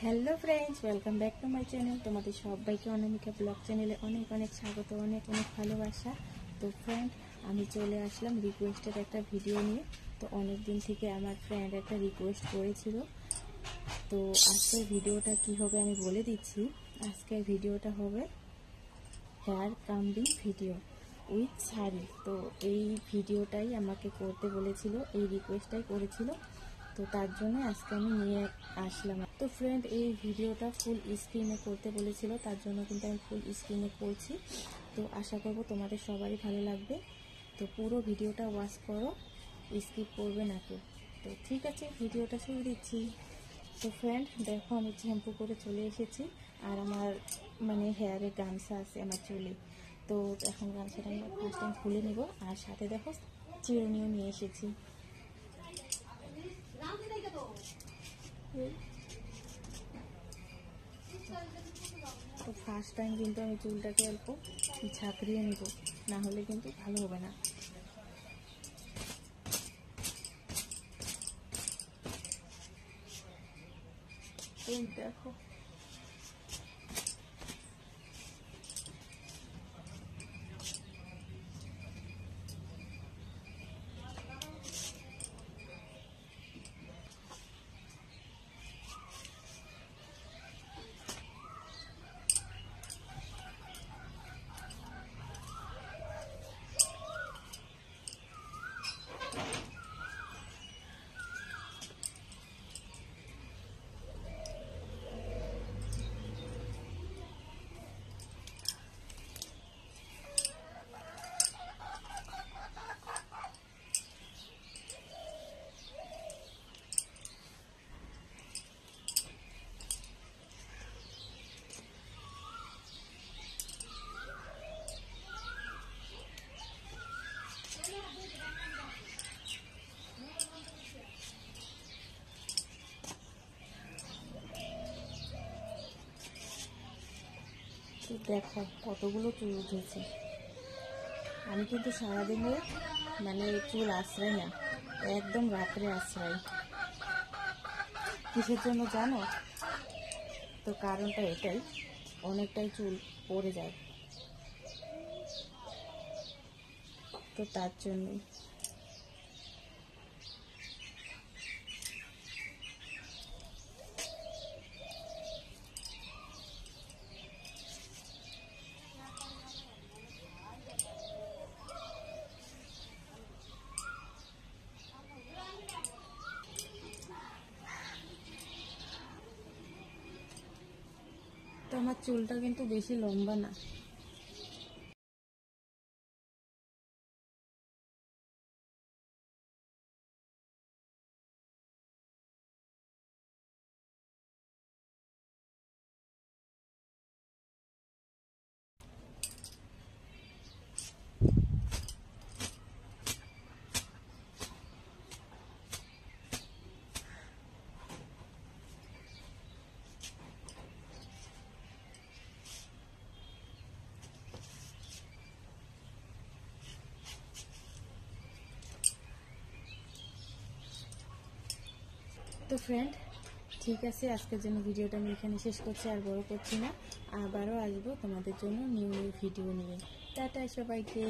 Hello friends, welcome back to my channel. তোমাদের সবাইকে অনামিকা blog চ্যানেলে অনেক অনেক স্বাগত, অনেক অনেক ভালোবাসা। তো ফ্রেন্ড, আমি চলে আসলাম রিকোয়েস্টের একটা ভিডিও নিয়ে। তো অনেক দিন থেকে আমার ফ্রেন্ড একটা রিকোয়েস্ট করেছিল। তো আজকের ভিডিওটা কি হবে আমি বলে দিচ্ছি। আজকের ভিডিওটা হবে hair combing video with sari. তো এই ভিডিওটাই আমাকে করতে বলেছিল, এই রিকোয়েস্টটাই করেছিল। তো তার জন্য আজকে আমি নিয়ে আসলাম। তো ফ্রেন্ড, এই ভিডিওটা ফুল স্ক্রিনে করতে বলেছিল, তার জন্য কিন্তু আমি ফুল স্ক্রিনে করছি। তো আশা করব তোমাদের সবারই ভালো লাগবে। তো পুরো ভিডিওটা ওয়াচ করো, স্কিপ করবে না কেউ। তো ঠিক আছে, ভিডিওটা শুরু দিচ্ছি। তো ফ্রেন্ড দেখো, আমি শ্যাম্পু করে চলে এসেছি। আর আমার হেয়ারে গামছা আছে আমার চুলে। তো এখন গামছাটা আমি ফার্স্ট টাইম খুলে নিব। আর সাথে দেখো চিরুনিও নিয়ে এসেছি। তো ফার্স্ট টাইম কিন্তু আমি চুলটাকে অল্প ঝাঁকড়িয়ে নেব, না হলে কিন্তু ভালো হবে না। এই দেখো, তো দেখো কতগুলো চুল উঠেছে। আমি কিন্তু সারাদিনে চুল আশ্রয় না, একদম রাত্রে আশ্রয়। কিসের জন্য জানো? তো কারণটা এটাই, অনেকটাই চুল পড়ে যায়, তো তার জন্যই। তো আমার চুলটা কিন্তু বেশি লম্বা না। তো ফ্রেন্ড, ঠিক আছে, আজকের জন্য ভিডিওটা আমি এখানে শেষ করছি, আর বড় করছি না। আবারও আসবো তোমাদের জন্য নিউ নিউ ভিডিও নিয়ে। টাটা সবাইকে।